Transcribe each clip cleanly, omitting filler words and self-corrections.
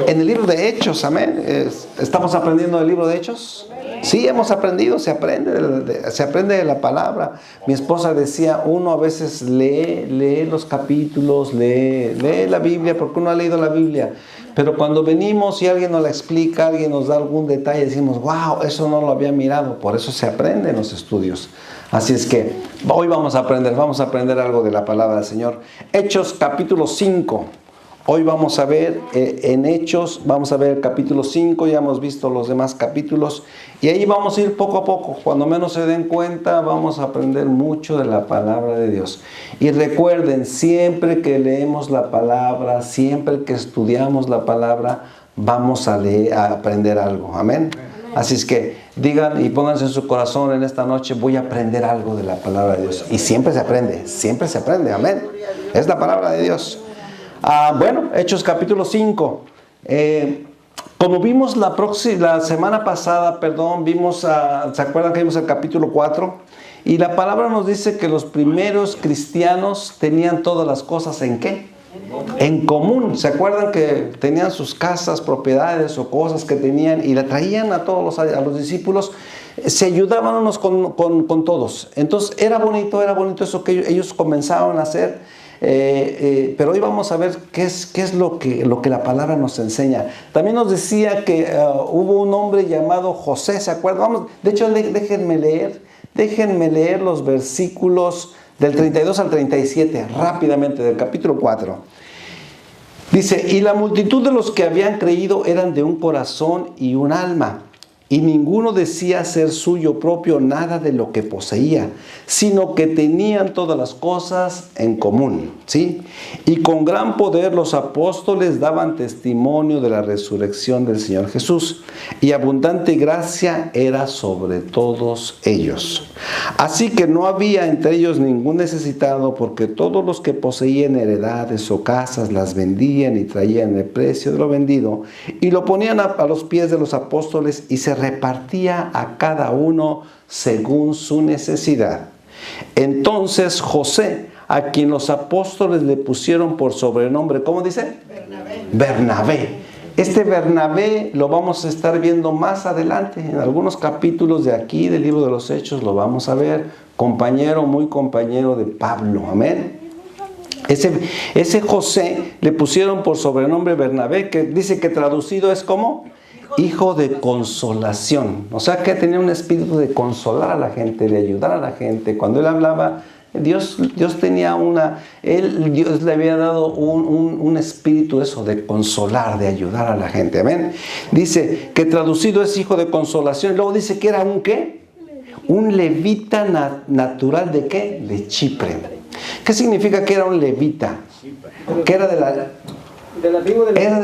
En el libro de Hechos, amén. ¿Estamos aprendiendo del libro de Hechos? Sí, hemos aprendido, se aprende de la palabra. Mi esposa decía, uno a veces lee los capítulos, lee la Biblia, porque uno ha leído la Biblia. Pero cuando venimos y alguien nos la explica, alguien nos da algún detalle, decimos, wow, eso no lo había mirado. Por eso se aprende en los estudios. Así es que hoy vamos a aprender algo de la palabra del Señor. Hechos capítulo 5. Hoy vamos a ver en Hechos, vamos a ver el capítulo 5, ya hemos visto los demás capítulos. Y ahí vamos a ir poco a poco, cuando menos se den cuenta, vamos a aprender mucho de la palabra de Dios. Y recuerden, siempre que leemos la palabra, siempre que estudiamos la palabra, vamos a aprender algo. Amén. Así es que digan y pónganse en su corazón en esta noche, voy a aprender algo de la palabra de Dios. Y siempre se aprende, amén. Es la palabra de Dios. Bueno, Hechos capítulo 5. Como vimos la semana pasada, vimos, ¿se acuerdan que vimos el capítulo 4? Y la palabra nos dice que los primeros cristianos tenían todas las cosas ¿en qué? En común. ¿Se acuerdan que tenían sus casas, propiedades o cosas que tenían y la traían a todos a los discípulos? Se ayudaban unos con todos. Entonces era bonito eso que ellos comenzaron a hacer. Pero hoy vamos a ver qué es lo que la palabra nos enseña. También nos decía que hubo un hombre llamado José, ¿se acuerdan? De hecho, déjenme leer los versículos del 32 al 37, rápidamente, del capítulo 4. Dice, y la multitud de los que habían creído eran de un corazón y un alma. Y ninguno decía ser suyo propio nada de lo que poseía, sino que tenían todas las cosas en común, ¿sí? Y con gran poder los apóstoles daban testimonio de la resurrección del Señor Jesús, y abundante gracia era sobre todos ellos. Así que no había entre ellos ningún necesitado, porque todos los que poseían heredades o casas las vendían y traían el precio de lo vendido, y lo ponían a los pies de los apóstoles, y se repartía a cada uno según su necesidad. Entonces José, a quien los apóstoles le pusieron por sobrenombre, ¿cómo dice? Bernabé. Este Bernabé lo vamos a estar viendo más adelante, en algunos capítulos de aquí, del libro de los Hechos, lo vamos a ver. Muy compañero de Pablo, amén. Ese José le pusieron por sobrenombre Bernabé, que dice que traducido es como hijo de consolación. O sea que tenía un espíritu de consolar a la gente, de ayudar a la gente. Cuando él hablaba, Dios tenía Dios le había dado un espíritu de consolar, de ayudar a la gente. Amén. Dice que traducido es hijo de consolación. Luego dice que era un ¿qué? Un levita natural ¿de qué? De Chipre. ¿Qué significa que era un levita? Que era de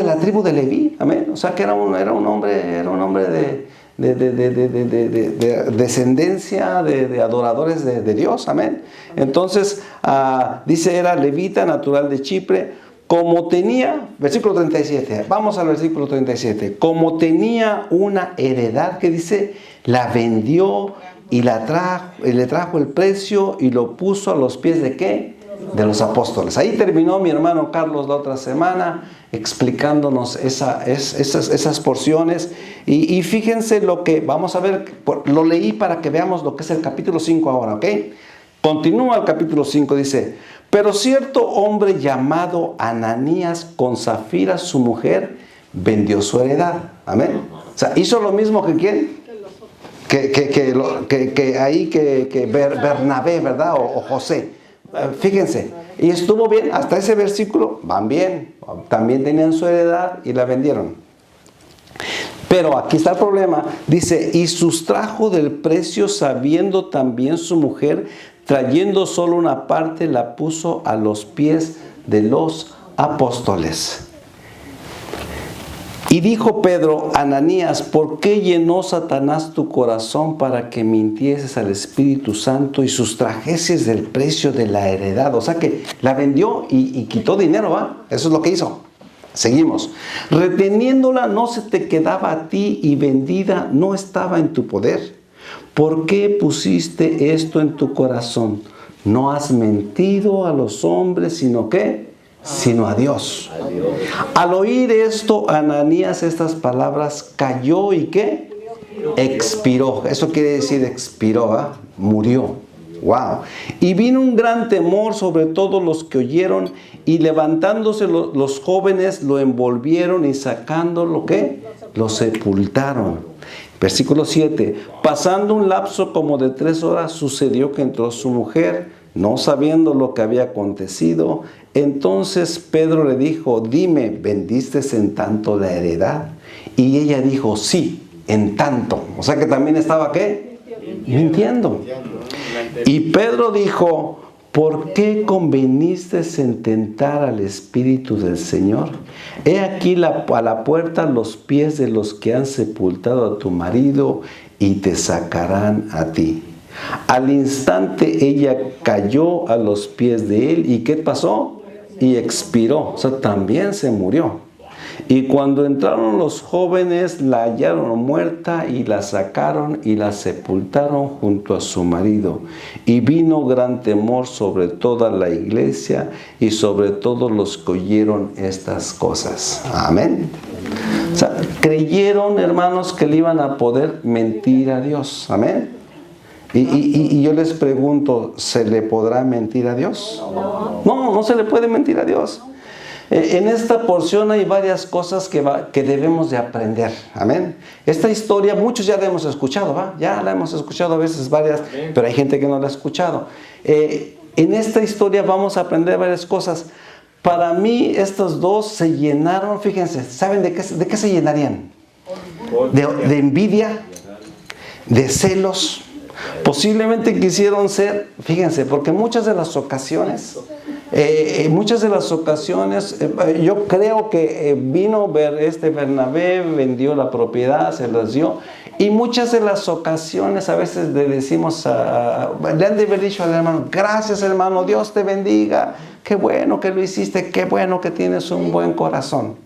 la tribu de Leví, amén. O sea que era un hombre de descendencia de adoradores de Dios, amén. Entonces dice era levita natural de Chipre, como tenía, versículo 37, vamos al versículo 37, como tenía una heredad que dice, la vendió y le trajo el precio y lo puso a los pies ¿de qué? De los apóstoles. Ahí terminó mi hermano Carlos la otra semana explicándonos esas porciones y fíjense lo que vamos a ver, lo leí para que veamos lo que es el capítulo 5 ahora, ¿ok? Continúa el capítulo 5, dice, pero cierto hombre llamado Ananías con Zafira su mujer vendió su heredad, amén. O sea, hizo lo mismo que ¿quién? Que Bernabé, ¿verdad? O José. Fíjense, y estuvo bien, hasta ese versículo, van bien, también tenían su heredad y la vendieron. Pero aquí está el problema, dice, y sustrajo del precio sabiendo también su mujer, trayendo solo una parte, la puso a los pies de los apóstoles. Y dijo Pedro, Ananías, ¿por qué llenó Satanás tu corazón para que mintieses al Espíritu Santo y sustrajeses del precio de la heredad? O sea que la vendió y quitó dinero, ¿va? Eso es lo que hizo. Seguimos. Reteniéndola no se te quedaba a ti y vendida no estaba en tu poder. ¿Por qué pusiste esto en tu corazón? No has mentido a los hombres, sino que sino a Dios. Al oír esto, Ananías estas palabras cayó y ¿qué? Expiró. Eso quiere decir expiró, ¿eh? Murió. Wow. Y vino un gran temor sobre todos los que oyeron, y levantándose los jóvenes lo envolvieron y sacándolo, ¿qué? Lo sepultaron. Versículo 7. Pasando un lapso como de 3 horas, sucedió que entró su mujer, no sabiendo lo que había acontecido. Entonces Pedro le dijo: dime, ¿vendiste en tanto la heredad? Y ella dijo: sí, en tanto. O sea que también estaba, ¿qué? Mintiendo. Y Pedro dijo: ¿por qué conveniste en tentar al Espíritu del Señor? He aquí a la puerta los pies de los que han sepultado a tu marido, y te sacarán a ti. Al instante ella cayó a los pies de él. ¿Y qué pasó? Y expiró. O sea, también se murió. Y cuando entraron los jóvenes, la hallaron muerta y la sacaron y la sepultaron junto a su marido. Y vino gran temor sobre toda la iglesia y sobre todos los que oyeron estas cosas. Amén. O sea, creyeron, hermanos, que le iban a poder mentir a Dios. Amén. Y yo les pregunto, ¿se le podrá mentir a Dios? No, no se le puede mentir a Dios. En esta porción hay varias cosas que debemos de aprender. Amén. Esta historia muchos ya la hemos escuchado, ¿va? Ya la hemos escuchado a veces varias, pero hay gente que no la ha escuchado. En esta historia vamos a aprender varias cosas. Para mí estos dos se llenaron, fíjense, ¿saben de qué se llenarían? De envidia, de celos. Posiblemente quisieron ser, fíjense, porque muchas de las ocasiones, yo creo que vino Bernabé, vendió la propiedad, se las dio, y muchas de las ocasiones a veces le decimos, le han de haber dicho al hermano: gracias hermano, Dios te bendiga, qué bueno que lo hiciste, qué bueno que tienes un buen corazón.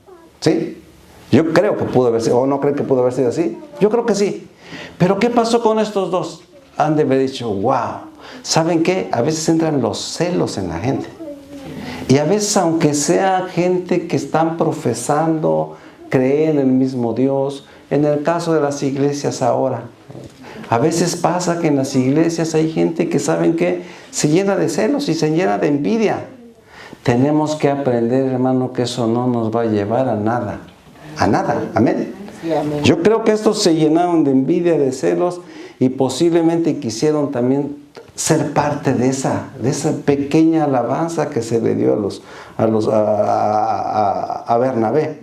¿Sí? Yo creo que pudo haber sido, o no creo que pudo haber sido así, yo creo que sí. Pero ¿qué pasó con estos dos? Han de haber dicho: wow, ¿saben qué? A veces entran los celos en la gente. Y a veces, aunque sea gente que están profesando, creen en el mismo Dios, en el caso de las iglesias ahora, a veces pasa que en las iglesias hay gente que, ¿saben qué? Se llena de celos y se llena de envidia. Tenemos que aprender, hermano, que eso no nos va a llevar a nada. A nada. Amén. Yo creo que estos se llenaron de envidia, de celos, y posiblemente quisieron también ser parte de esa pequeña alabanza que se le dio a Bernabé.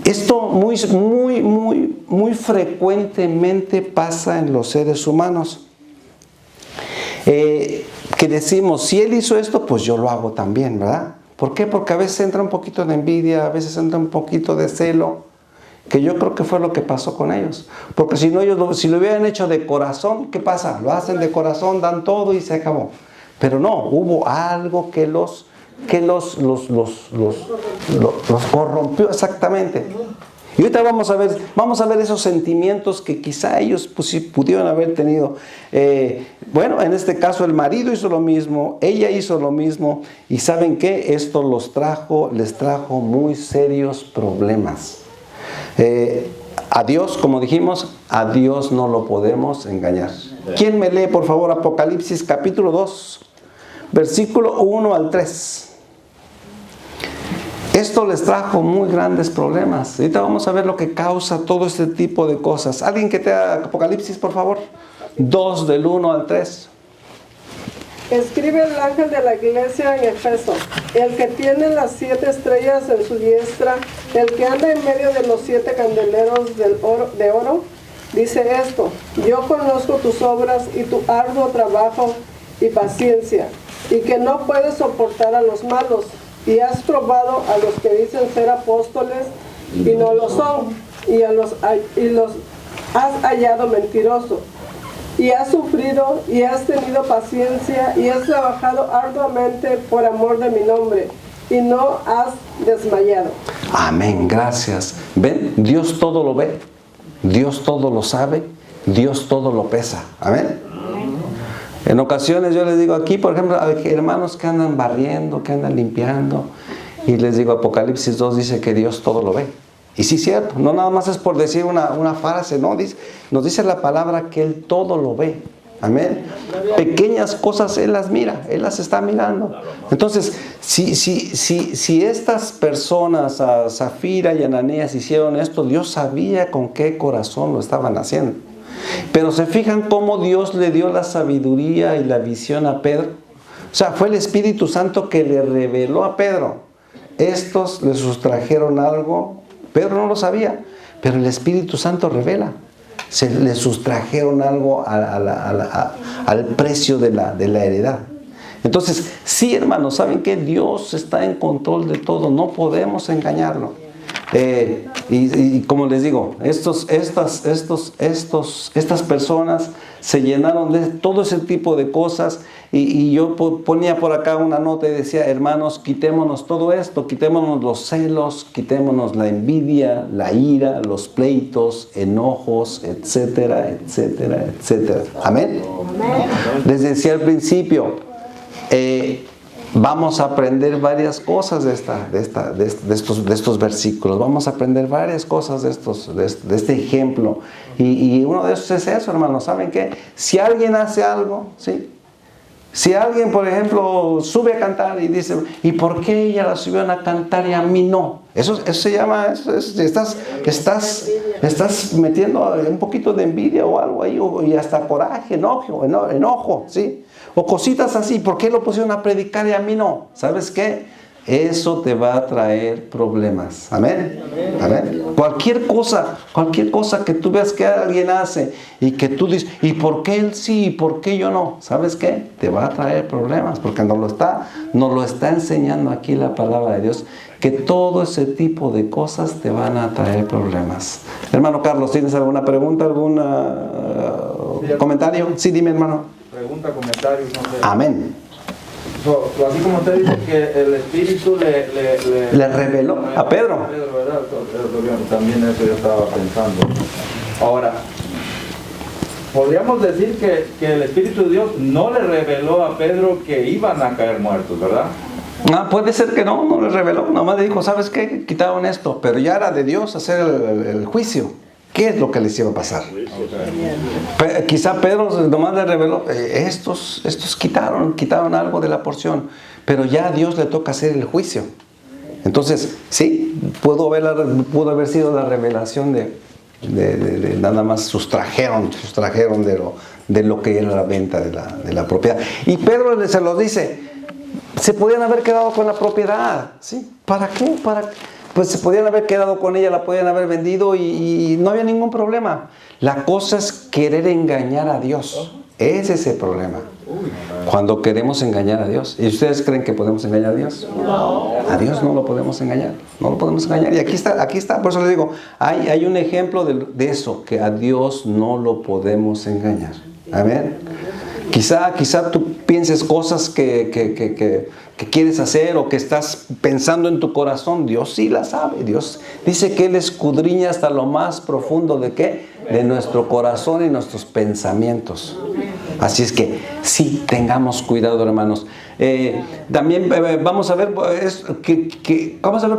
Esto muy frecuentemente pasa en los seres humanos. Que decimos: si él hizo esto, pues yo lo hago también, ¿verdad? ¿Por qué? Porque a veces entra un poquito de envidia, a veces entra un poquito de celo, que yo creo que fue lo que pasó con ellos. Porque si no, si lo hubieran hecho de corazón, ¿qué pasa? Lo hacen de corazón, dan todo y se acabó. Pero no, hubo algo que los corrompió exactamente. Y ahorita vamos a ver esos sentimientos que quizá ellos pudieron haber tenido. Bueno, en este caso el marido hizo lo mismo, ella hizo lo mismo, y ¿saben qué? Esto les trajo muy serios problemas. A Dios, como dijimos, a Dios no lo podemos engañar. ¿Quién me lee, por favor, Apocalipsis capítulo 2, versículo 1 al 3? Esto les trajo muy grandes problemas. Ahorita vamos a ver lo que causa todo este tipo de cosas. ¿Alguien que te haga Apocalipsis, por favor? 2 del 1 al 3. Escribe el ángel de la iglesia en Efeso: el que tiene las 7 estrellas en su diestra, el que anda en medio de los 7 candeleros de oro, dice esto: yo conozco tus obras y tu arduo trabajo y paciencia, y que no puedes soportar a los malos, y has probado a los que dicen ser apóstoles y no lo son, y los has hallado mentirosos. Y has sufrido y has tenido paciencia y has trabajado arduamente por amor de mi nombre, y no has desmayado. Amén, gracias. ¿Ven? Dios todo lo ve, Dios todo lo sabe, Dios todo lo pesa. Amén. En ocasiones yo les digo aquí, por ejemplo, hay hermanos que andan barriendo, que andan limpiando, y les digo, Apocalipsis 2 dice que Dios todo lo ve. Y sí es cierto, no nada más es por decir una frase, no, nos dice la palabra que Él todo lo ve. Amén. Pequeñas cosas Él las mira, Él las está mirando. Entonces, si estas personas, a Zafira y Ananías, hicieron esto, Dios sabía con qué corazón lo estaban haciendo. Pero se fijan cómo Dios le dio la sabiduría y la visión a Pedro. O sea, fue el Espíritu Santo que le reveló a Pedro. Estos le sustrajeron algo, Pedro no lo sabía, pero el Espíritu Santo revela. Se le sustrajeron algo al precio de la heredad. Entonces, sí, hermanos, ¿saben qué? Dios está en control de todo, no podemos engañarlo. Y como les digo, estas personas se llenaron de todo ese tipo de cosas, y yo ponía por acá una nota y decía, hermanos, quitémonos todo esto, quitémonos los celos, quitémonos la envidia, la ira, los pleitos, enojos, etcétera, etcétera, etcétera. Amén. Les decía al principio, vamos a aprender varias cosas de estos versículos. Vamos a aprender varias cosas de este ejemplo. Y uno de esos es eso, hermanos. ¿Saben qué? Si alguien hace algo, ¿sí? Si alguien, por ejemplo, sube a cantar y dice, ¿y por qué ella la subió a cantar y a mí no? Eso se llama, estás metiendo un poquito de envidia o algo ahí, y hasta coraje, enojo, ¿sí? O cositas así, ¿por qué lo pusieron a predicar y a mí no? ¿Sabes qué? Eso te va a traer problemas. Amén. Amén. Cualquier cosa que tú veas que alguien hace y que tú dices, ¿y por qué él sí y por qué yo no? ¿Sabes qué? Te va a traer problemas, porque nos lo está enseñando aquí la palabra de Dios, que todo ese tipo de cosas te van a traer problemas. Hermano Carlos, ¿tienes alguna pregunta, algún comentario? Sí, dime, hermano. Pregunta, comentario, no sé. Amén. Así como usted dice que el Espíritu le reveló a Pedro. ¿Verdad? También eso yo estaba pensando. Ahora, podríamos decir que el Espíritu de Dios no le reveló a Pedro que iban a caer muertos, ¿verdad? Puede ser que no le reveló. Nomás le dijo, ¿sabes qué? Quitaron esto. Pero ya era de Dios hacer el juicio. ¿Qué es lo que les iba a pasar? Okay. Quizá Pedro nomás le reveló, estos quitaron algo de la porción, pero ya a Dios le toca hacer el juicio. Entonces, sí, pudo haber sido la revelación de nada más sustrajeron de lo que era la venta de la propiedad. Y Pedro se lo dice, se podían haber quedado con la propiedad, ¿sí? ¿Para qué? Pues se podían haber quedado con ella, la podían haber vendido y no había ningún problema. La cosa es querer engañar a Dios. Ese es el problema. Cuando queremos engañar a Dios. ¿Y ustedes creen que podemos engañar a Dios? No. A Dios no lo podemos engañar. No lo podemos engañar. Y aquí está. Por eso les digo, hay un ejemplo de eso, que a Dios no lo podemos engañar. Amén. Quizá tú pienses cosas que quieres hacer o que estás pensando en tu corazón. Dios sí la sabe. Dios dice que Él escudriña hasta lo más profundo ¿de qué? De nuestro corazón y nuestros pensamientos. Así es que sí, tengamos cuidado, hermanos. También vamos a ver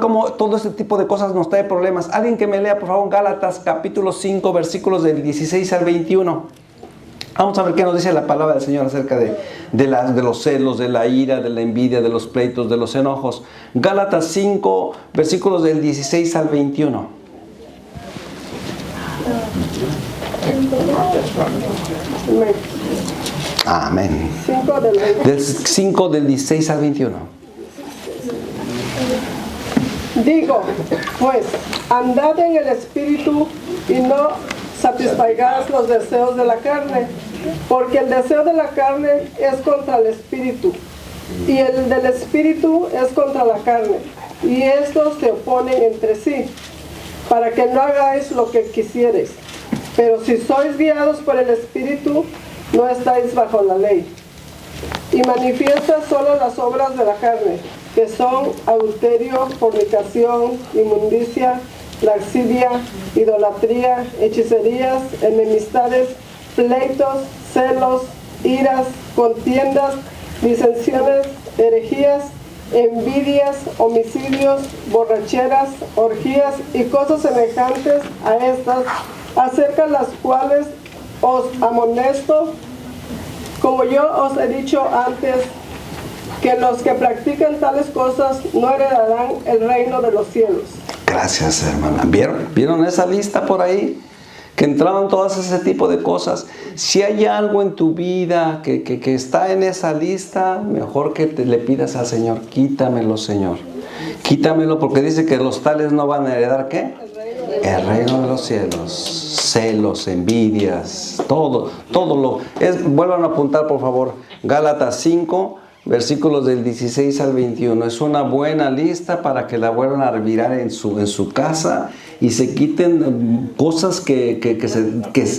cómo todo este tipo de cosas nos trae problemas. Alguien que me lea, por favor, Gálatas capítulo 5, versículos del 16 al 21. Vamos a ver qué nos dice la palabra del Señor acerca de los celos, de la ira, de la envidia, de los pleitos, de los enojos. Gálatas 5, versículos del 16 al 21. Amén. 5 del 16 al 21. Digo, pues, andad en el Espíritu y no satisfagáis los deseos de la carne, porque el deseo de la carne es contra el Espíritu, y el del Espíritu es contra la carne, y estos se oponen entre sí, para que no hagáis lo que quisierais. Pero si sois guiados por el Espíritu, no estáis bajo la ley. Y manifiestas solo las obras de la carne, que son adulterio, fornicación, inmundicia, lascivia, idolatría, hechicerías, enemistades, pleitos, celos, iras, contiendas, disensiones, herejías, envidias, homicidios, borracheras, orgías y cosas semejantes a estas, acerca de las cuales os amonesto, como yo os he dicho antes, que los que practican tales cosas no heredarán el reino de los cielos. Gracias, hermana. ¿Vieron esa lista por ahí? Que entraban todas ese tipo de cosas. Si hay algo en tu vida que está en esa lista, mejor que le pidas al Señor, quítamelo, Señor. Quítamelo, porque dice que los tales no van a heredar, ¿qué? El reino de los cielos. Celos, envidias, todo lo... vuelvan a apuntar, por favor, Gálatas 5, versículos del 16 al 21. Es una buena lista para que la vuelvan a mirar en su casa y se quiten cosas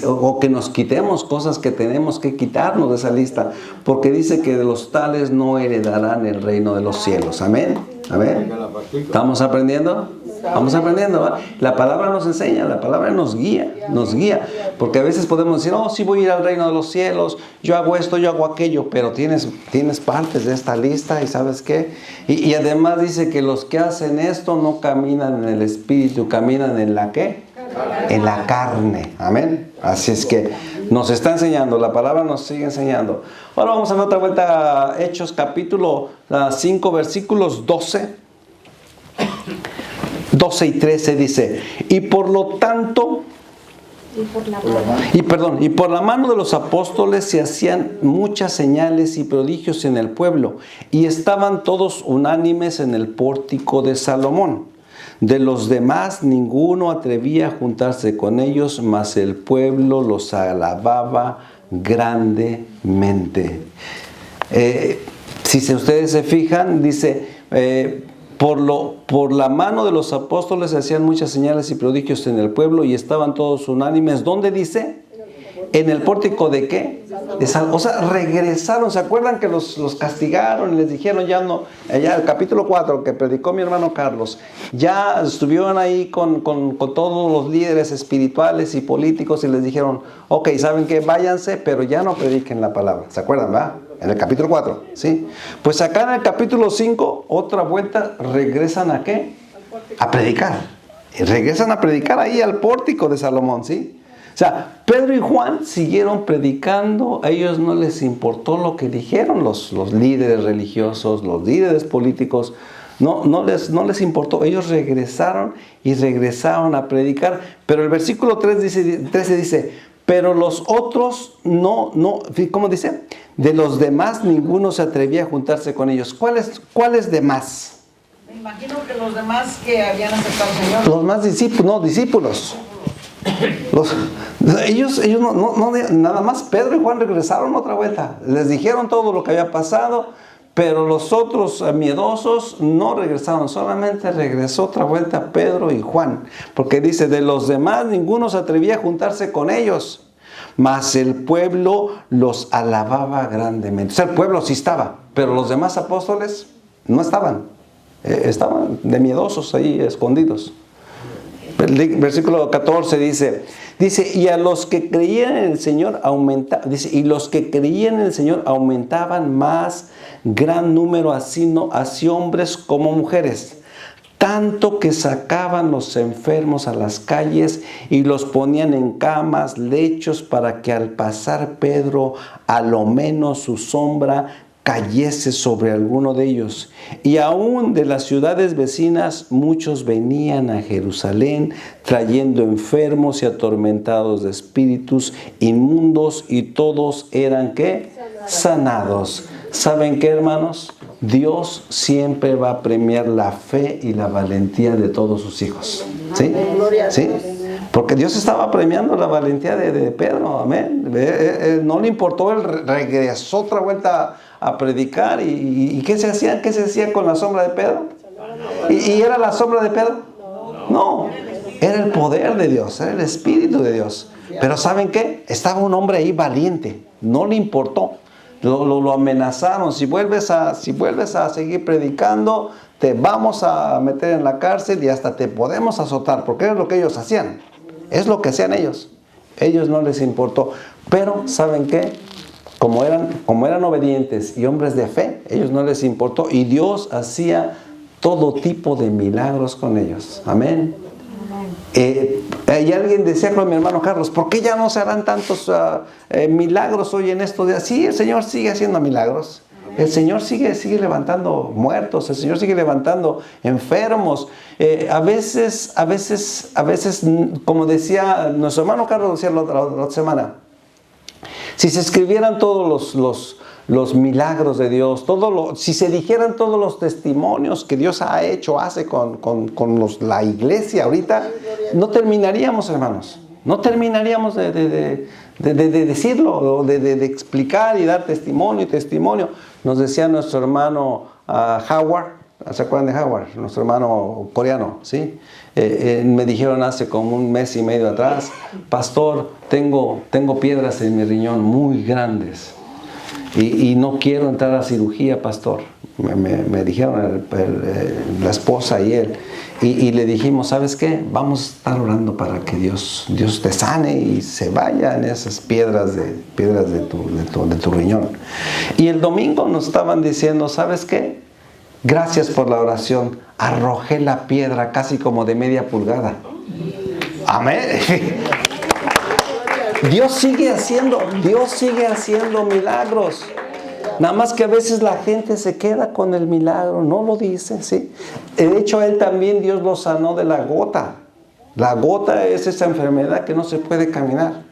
o que nos quitemos cosas que tenemos que quitarnos de esa lista, porque dice que de los tales no heredarán el reino de los cielos. Amén. Amén. ¿Estamos aprendiendo? Vamos aprendiendo, ¿va? La palabra nos enseña, la palabra nos guía, porque a veces podemos decir, oh, sí voy a ir al reino de los cielos, yo hago esto, yo hago aquello, pero tienes partes de esta lista y ¿sabes qué? Y además dice que los que hacen esto no caminan en el espíritu, caminan en la ¿qué? En la carne, amén. Así es que nos está enseñando, la palabra nos sigue enseñando. Ahora vamos a ver otra vuelta a Hechos capítulo 5 versículos 12 y 13 dice, y por lo tanto, y por la mano de los apóstoles se hacían muchas señales y prodigios en el pueblo, y estaban todos unánimes en el pórtico de Salomón. De los demás ninguno atrevía a juntarse con ellos, mas el pueblo los alababa grandemente. Si ustedes se fijan, dice, por la mano de los apóstoles se hacían muchas señales y prodigios en el pueblo y estaban todos unánimes. ¿Dónde dice? ¿En el pórtico de qué? O sea, regresaron. ¿Se acuerdan que los castigaron y les dijeron ya no? Allá el capítulo 4 que predicó mi hermano Carlos, ya estuvieron ahí con todos los líderes espirituales y políticos y les dijeron, ok, ¿saben qué? Váyanse, pero ya no prediquen la palabra. ¿Se acuerdan, va? En el capítulo 4, ¿sí? Pues acá en el capítulo 5, otra vuelta, regresan ¿a qué? A predicar. Regresan a predicar ahí al pórtico de Salomón, ¿sí? O sea, Pedro y Juan siguieron predicando, a ellos no les importó lo que dijeron los líderes religiosos, los líderes políticos, no les importó, ellos regresaron a predicar, pero el versículo 13 dice, pero los otros no, ¿cómo dice? De los demás ninguno se atrevía a juntarse con ellos. ¿Cuáles demás? Me imagino que los demás que habían aceptado al Señor. Los más discípulos. Ellos no, nada más Pedro y Juan regresaron otra vuelta. Les dijeron todo lo que había pasado, pero los otros miedosos no regresaron. Solamente regresó otra vuelta Pedro y Juan. Porque dice, de los demás ninguno se atrevía a juntarse con ellos. Mas el pueblo los alababa grandemente. O sea, el pueblo sí estaba, pero los demás apóstoles no estaban. Estaban de miedosos ahí, escondidos. Versículo 14 dice, y a los que creían en el Señor y los que creían en el Señor aumentaban más gran número, así hombres como mujeres, tanto que sacaban los enfermos a las calles y los ponían en camas, lechos, para que al pasar Pedro, a lo menos su sombra cayese sobre alguno de ellos. Y aún de las ciudades vecinas muchos venían a Jerusalén trayendo enfermos y atormentados de espíritus inmundos, y todos eran ¿qué? Sanados. ¿Saben qué, hermanos? Dios siempre va a premiar la fe y la valentía de todos sus hijos. ¿Sí? ¿Sí? Porque Dios estaba premiando la valentía de Pedro, amén. No le importó, él regresó otra vuelta a predicar. ¿Y qué se hacía? ¿Qué se hacía con la sombra de Pedro? ¿Y era la sombra de Pedro? No, era el poder de Dios, era el Espíritu de Dios. Pero ¿saben qué? Estaba un hombre ahí valiente, no le importó. Lo amenazaron, si vuelves a seguir predicando, te vamos a meter en la cárcel y hasta te podemos azotar, porque es lo que ellos hacían. Es lo que hacían ellos. Ellos no les importó. Pero, ¿saben qué? como eran obedientes y hombres de fe, ellos no les importó, y Dios hacía todo tipo de milagros con ellos. Amén. Y alguien decía con mi hermano Carlos, ¿por qué ya no se harán tantos milagros hoy en estos días? Sí, el Señor sigue haciendo milagros. El Señor sigue levantando muertos, el Señor sigue levantando enfermos. A veces, como decía nuestro hermano Carlos, decía la otra semana, si se escribieran todos los milagros de Dios, si se dijeran todos los testimonios que Dios hace con la iglesia ahorita, no terminaríamos, hermanos. No terminaríamos de decirlo, de explicar y dar testimonio. Nos decía nuestro hermano Howard, ¿se acuerdan de Howard? Nuestro hermano coreano, ¿sí? Me dijeron hace como un mes y medio atrás, pastor, tengo piedras en mi riñón muy grandes y no quiero entrar a cirugía, pastor. Me dijeron la esposa y él. Y le dijimos, ¿sabes qué? Vamos a estar orando para que Dios te sane y se vayan esas piedras de tu riñón. Y el domingo nos estaban diciendo, ¿sabes qué? Gracias por la oración. Arrojé la piedra casi como de media pulgada. Amén. Dios sigue haciendo milagros. Nada más que a veces la gente se queda con el milagro, no lo dice, ¿sí? De hecho, él también, Dios lo sanó de la gota. La gota es esa enfermedad que no se puede caminar.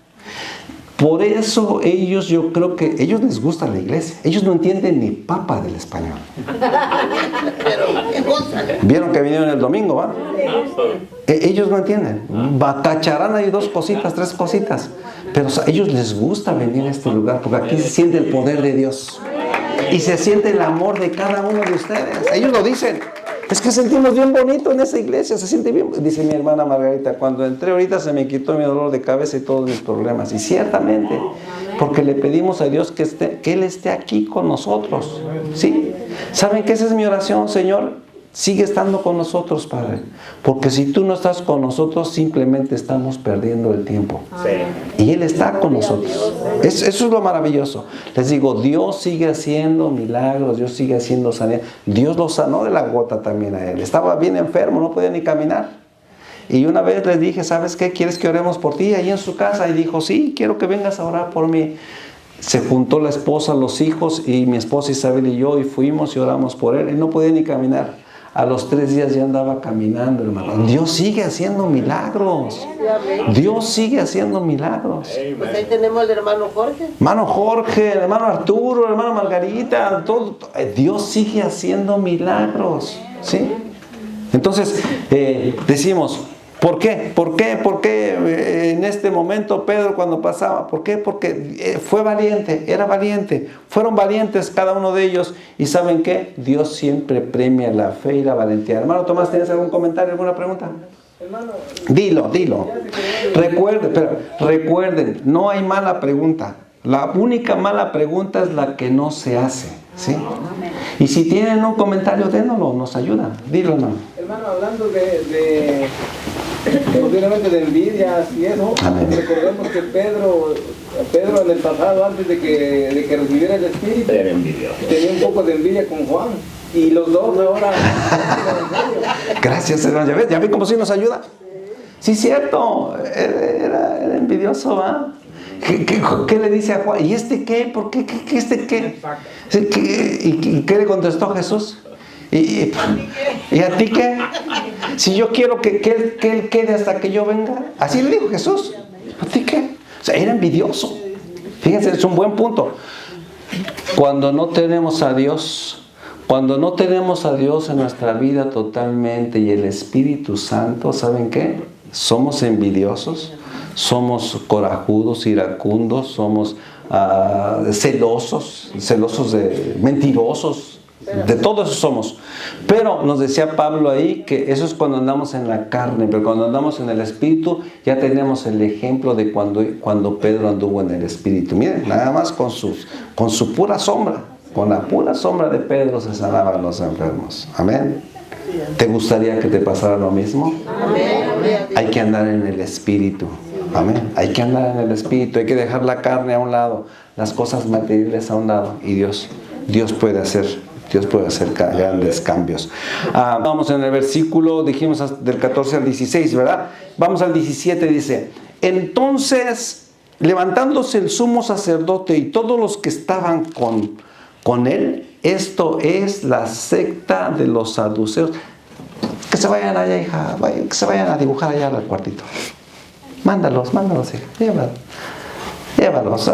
Por eso yo creo que ellos les gusta la iglesia. Ellos no entienden ni papa del español. Vieron que vinieron el domingo, ¿va? Ellos no entienden. Batacharán ahí 2 cositas, 3 cositas. Pero a ellos les gusta venir a este lugar porque aquí se siente el poder de Dios. Y se siente el amor de cada uno de ustedes. Ellos lo dicen. Es que sentimos bien bonito en esa iglesia, se siente bien. Dice mi hermana Margarita, cuando entré ahorita se me quitó mi dolor de cabeza y todos mis problemas. Y ciertamente, porque le pedimos a Dios que Él esté aquí con nosotros. ¿Sí? ¿Saben qué? Esa es mi oración, Señor. Sigue estando con nosotros, Padre. Porque si tú no estás con nosotros, simplemente estamos perdiendo el tiempo. Sí. Y Él está con nosotros. Eso es lo maravilloso. Les digo, Dios sigue haciendo milagros, Dios sigue haciendo sanidad. Dios lo sanó de la gota también a Él. Estaba bien enfermo, no podía ni caminar. Y una vez les dije, ¿sabes qué? ¿Quieres que oremos por ti? Ahí en su casa. Y dijo, sí, quiero que vengas a orar por mí. Se juntó la esposa, los hijos, y mi esposa Isabel y yo, y fuimos y oramos por él. Él no podía ni caminar. A los 3 días ya andaba caminando, hermano. Dios sigue haciendo milagros. Dios sigue haciendo milagros. Pues ahí tenemos al hermano Jorge. Hermano Jorge, el hermano Arturo, el hermano Margarita. Todo. Dios sigue haciendo milagros. ¿Sí? Entonces, decimos, ¿por qué? ¿Por qué en este momento Pedro cuando pasaba? ¿Por qué? Porque fue valiente, era valiente. Fueron valientes cada uno de ellos. ¿Y saben qué? Dios siempre premia la fe y la valentía. Hermano Tomás, ¿tienes algún comentario, alguna pregunta? Hermano, Dilo. Recuerden, no hay mala pregunta. La única mala pregunta es la que no se hace. ¿Sí? Y si tienen un comentario, dénoslo, nos ayuda. Dilo, hermano. Hermano, hablando posiblemente de envidias y eso, Amén. Recordemos que Pedro en el pasado, antes de que recibiera el Espíritu, tenía un poco de envidia con Juan. Y los dos ahora... Gracias, hermano. ¿Ya ven cómo sí nos ayuda? Sí, cierto. Era envidioso, ¿va? ¿Qué le dice a Juan? ¿Y este qué? ¿Por qué? ¿Qué este qué? ¿Y qué le contestó Jesús? ¿Y a ti qué? Si yo quiero que él quede hasta que yo venga. Así le dijo Jesús. ¿A ti qué? O sea, era envidioso. Fíjense, es un buen punto. Cuando no tenemos a Dios en nuestra vida totalmente y el Espíritu Santo, ¿saben qué? Somos envidiosos, somos corajudos, iracundos, somos celosos, mentirosos. De todo eso somos. Pero nos decía Pablo ahí que eso es cuando andamos en la carne, pero cuando andamos en el Espíritu ya tenemos el ejemplo de cuando Pedro anduvo en el Espíritu. Miren, nada más con su pura sombra, con la pura sombra de Pedro se sanaban los enfermos. Amén. ¿Te gustaría que te pasara lo mismo? Amén. Hay que andar en el Espíritu. Amén. Hay que andar en el Espíritu, hay que dejar la carne a un lado, las cosas materiales a un lado. Y Dios puede hacer grandes cambios. Vamos en el versículo, dijimos del 14 al 16, ¿verdad? Vamos al 17, dice: entonces, levantándose el sumo sacerdote y todos los que estaban con él, esto es la secta de los saduceos. Que se vayan allá, hija, que se vayan a dibujar allá al cuartito. Mándalos, hija, llévalos.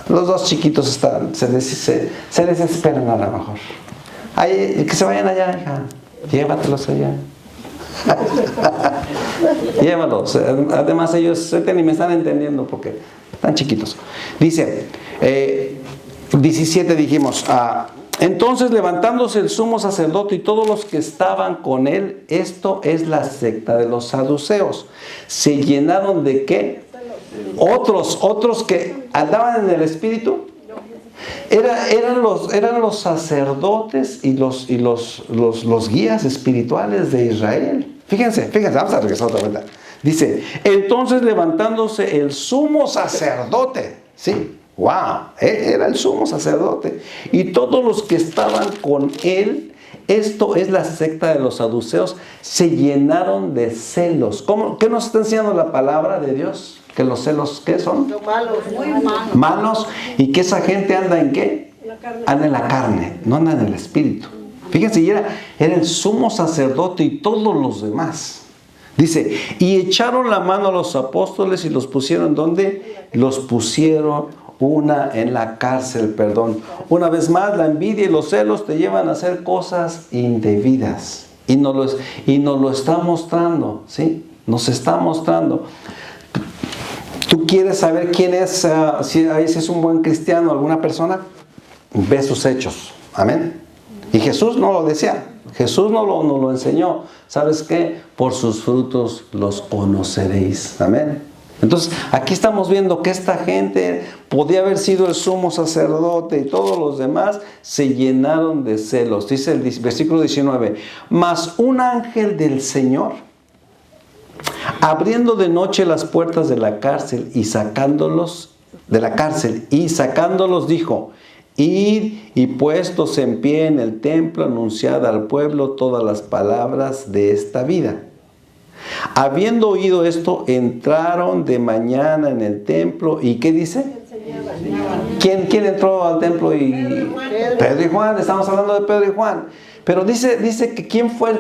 Los dos chiquitos se desesperan a lo mejor. Que se vayan allá, hija. Llévatelos allá. Llévalos. Además ellos ni me están entendiendo porque están chiquitos. Dice, 17 dijimos, entonces levantándose el sumo sacerdote y todos los que estaban con él, esto es la secta de los saduceos. ¿Se llenaron de qué? Otros que andaban en el Espíritu. Eran los sacerdotes y los guías espirituales de Israel. Fíjense, vamos a regresar otra vuelta. Dice, entonces levantándose el sumo sacerdote, ¿sí? ¡Wow! Era el sumo sacerdote. Y todos los que estaban con él, esto es la secta de los saduceos, se llenaron de celos. ¿Qué nos está enseñando la palabra de Dios? Que los celos, ¿qué son? Malos, muy malos. Malos. Y que esa gente anda en ¿qué? Anda en la carne, no anda en el Espíritu. Fíjense, y era el sumo sacerdote y todos los demás. Dice, y echaron la mano a los apóstoles y los pusieron, ¿dónde? Los pusieron en la cárcel, perdón. Una vez más, la envidia y los celos te llevan a hacer cosas indebidas. Y nos lo está mostrando, ¿sí? Nos está mostrando. ¿Tú quieres saber quién es, si es un buen cristiano, alguna persona? Ve sus hechos. Amén. Y Jesús no lo decía. Jesús no lo enseñó. ¿Sabes qué? Por sus frutos los conoceréis. Amén. Entonces, aquí estamos viendo que esta gente podía haber sido el sumo sacerdote y todos los demás se llenaron de celos. Dice el versículo 19, mas un ángel del Señor, abriendo de noche las puertas de la cárcel y sacándolos, dijo, id y puestos en pie en el templo, anunciad al pueblo todas las palabras de esta vida. Habiendo oído esto, entraron de mañana en el templo. ¿Y qué dice? ¿Quién entró al templo? Pedro y Juan. Estamos hablando de Pedro y Juan. Pero dice que ¿quién fue el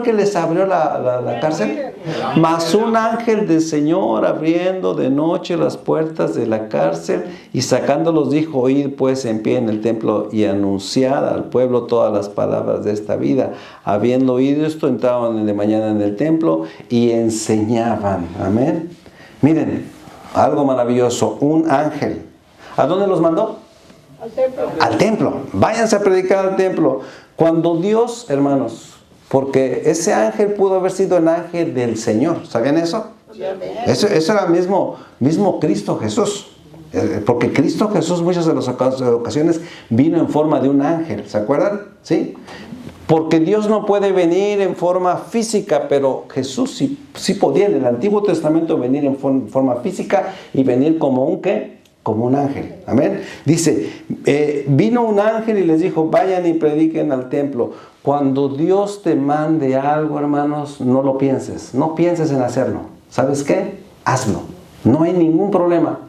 que les abrió la cárcel? Mas un ángel del Señor, abriendo de noche las puertas de la cárcel y sacándolos, dijo, oíd pues en pie en el templo y anunciad al pueblo todas las palabras de esta vida. Habiendo oído esto, entraron de mañana en el templo y enseñaban. Amén. Miren, algo maravilloso. Un ángel. ¿A dónde los mandó? Al templo. Váyanse a predicar al templo. Cuando Dios, hermanos, porque ese ángel pudo haber sido el ángel del Señor. ¿Sabían eso? Eso era mismo Cristo Jesús. Porque Cristo Jesús muchas de las ocasiones vino en forma de un ángel. ¿Se acuerdan? ¿Sí? Porque Dios no puede venir en forma física, pero Jesús sí podía en el Antiguo Testamento venir en forma física y venir como un ¿qué? Como un ángel. Amén. Dice, vino un ángel y les dijo, vayan y prediquen al templo. Cuando Dios te mande algo, hermanos, no lo pienses. No pienses en hacerlo. ¿Sabes qué? Hazlo. No hay ningún problema.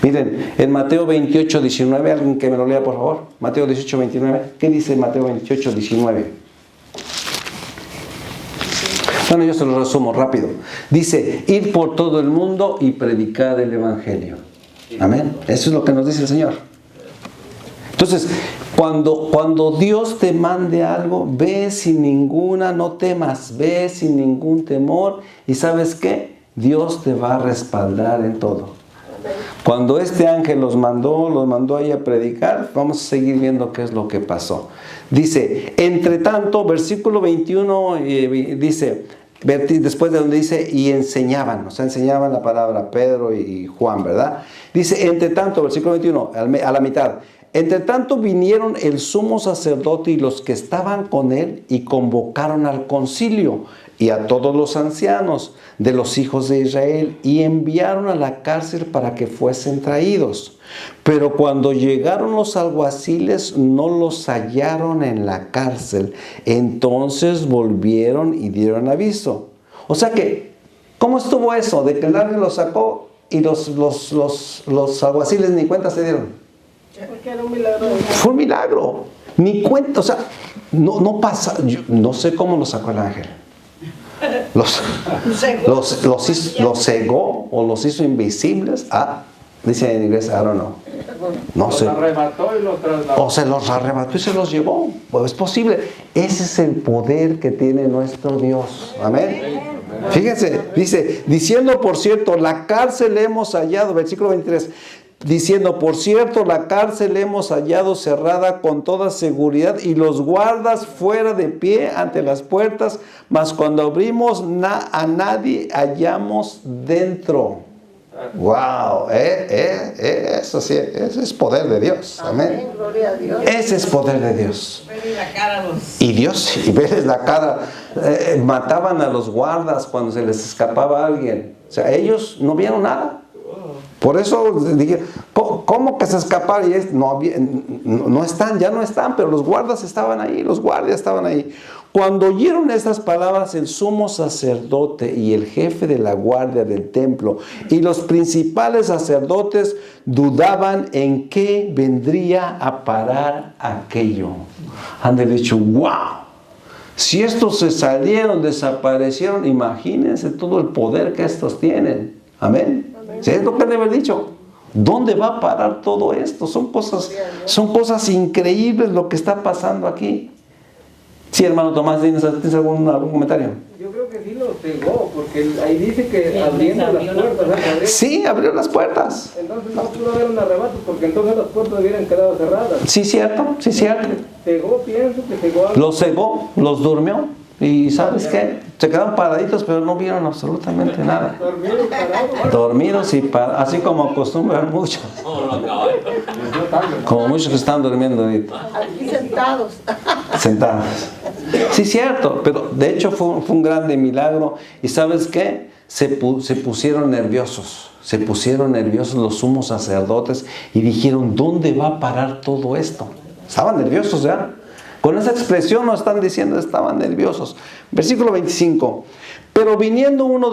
Miren, en Mateo 28, 19, alguien que me lo lea, por favor. Mateo 18, 29. ¿Qué dice Mateo 28, 19? Bueno, yo se lo resumo rápido. Dice, id por todo el mundo y predicad el Evangelio. Amén. Eso es lo que nos dice el Señor. Entonces, cuando Dios te mande algo, ve sin ninguna, no temas, ve sin ningún temor. Y ¿sabes qué? Dios te va a respaldar en todo. Cuando este ángel los mandó ahí a predicar, vamos a seguir viendo qué es lo que pasó. Dice, entre tanto, versículo 21, dice, después de donde dice, y enseñaban, o sea, enseñaban la palabra Pedro y Juan, ¿verdad? Dice, entre tanto, versículo 21, a la mitad, entre tanto vinieron el sumo sacerdote y los que estaban con él y convocaron al concilio. y a todos los ancianos de los hijos de Israel, y enviaron a la cárcel para que fuesen traídos. Pero cuando llegaron los alguaciles, no los hallaron en la cárcel. Entonces volvieron y dieron aviso. O sea que, ¿cómo estuvo eso? De que el ángel los sacó y los alguaciles ni cuenta se dieron. Porque era un milagro. Fue un milagro. Ni cuenta, o sea, no pasa. Yo no sé cómo los sacó el ángel. Los cegó o los hizo invisibles. Dice en inglés, I don't know. No sé. Los arrebató y los trasladó. O se los arrebató y se los llevó. Pues es posible. Ese es el poder que tiene nuestro Dios. Amén. Fíjense, dice, diciendo por cierto, la cárcel hemos hallado, versículo 23. Diciendo, por cierto, la cárcel hemos hallado cerrada con toda seguridad y los guardas fuera de pie ante las puertas, mas cuando abrimos a nadie hallamos dentro. Wow, eso sí, ese es poder de Dios. Amén. Gloria a Dios. Ese es poder de Dios. Verle la cara a los... Y Dios, y verles la cara, mataban a los guardas cuando se les escapaba alguien. O sea, ellos no vieron nada. Por eso dije, ¿cómo que se escaparon? No están, ya no están, pero los guardas estaban ahí, los guardias estaban ahí. Cuando oyeron estas palabras, el sumo sacerdote y el jefe de la guardia del templo y los principales sacerdotes dudaban en qué vendría a parar aquello. Han dicho, wow, si estos se salieron, desaparecieron, imagínense todo el poder que estos tienen. Amén. ¿Sí? Es lo que debe haber dicho. ¿Dónde va a parar todo esto? Son cosas increíbles lo que está pasando aquí. Sí, hermano Tomás, ¿tienes algún comentario? Yo creo que sí lo cegó, porque ahí dice que abriendo las puertas. Sí, abrió las puertas. Entonces no pudo haber un arrebato, porque entonces las puertas hubieran quedado cerradas. Sí, cierto, sí, cierto. Cegó, pienso que cegó. Los cegó, los durmió. Y ¿sabes qué? Se quedaron paraditos, pero no vieron absolutamente nada. Dormidos y así como acostumbran muchos. Como muchos que están durmiendo ahorita. Aquí sentados. Sentados. Sí, cierto, pero de hecho fue un grande milagro. ¿Y sabes qué? Se pusieron nerviosos. Se pusieron nerviosos los sumos sacerdotes y dijeron, ¿dónde va a parar todo esto? Estaban nerviosos ya. Con esa expresión no están diciendo, estaban nerviosos. Versículo 25. Pero viniendo uno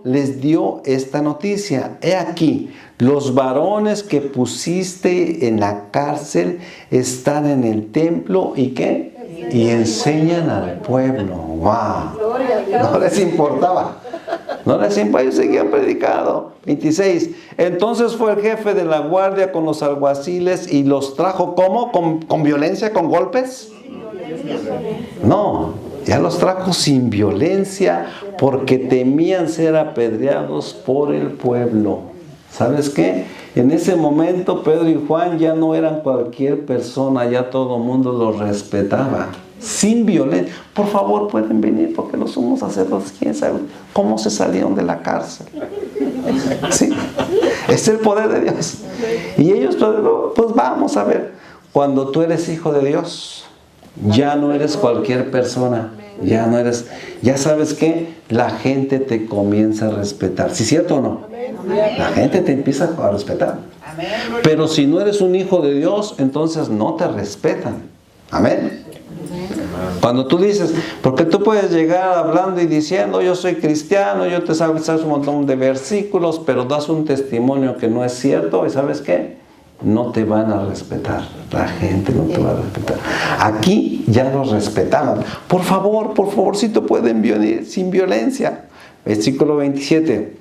les dio esta noticia. He aquí, los varones que pusiste en la cárcel están en el templo y ¿qué? Y enseñan al pueblo. ¡Wow! No les importaba. No les importaba, ellos seguían predicando. 26. Entonces fue el jefe de la guardia con los alguaciles y los trajo ¿cómo? ¿Con violencia, con golpes? No, ya los trajo sin violencia porque temían ser apedreados por el pueblo. ¿Sabes qué? En ese momento Pedro y Juan ya no eran cualquier persona, ya todo el mundo los respetaba. Sin violencia. Por favor, pueden venir porque los sumos sacerdotes, quién sabe cómo se salieron de la cárcel. Sí, es el poder de Dios. Y ellos, pues vamos a ver, cuando tú eres hijo de Dios, ya no eres cualquier persona. Ya sabes que la gente te comienza a respetar. ¿Sí es cierto o no? La gente te empieza a respetar. Pero si no eres un hijo de Dios, entonces no te respetan. Amén. Cuando tú dices, porque tú puedes llegar hablando y diciendo, yo soy cristiano, yo te sabes un montón de versículos, pero das un testimonio que no es cierto, ¿y sabes qué? No te van a respetar. La gente no te va a respetar. Aquí ya los respetaban. Por favor, si te pueden venir sin violencia. Versículo 27.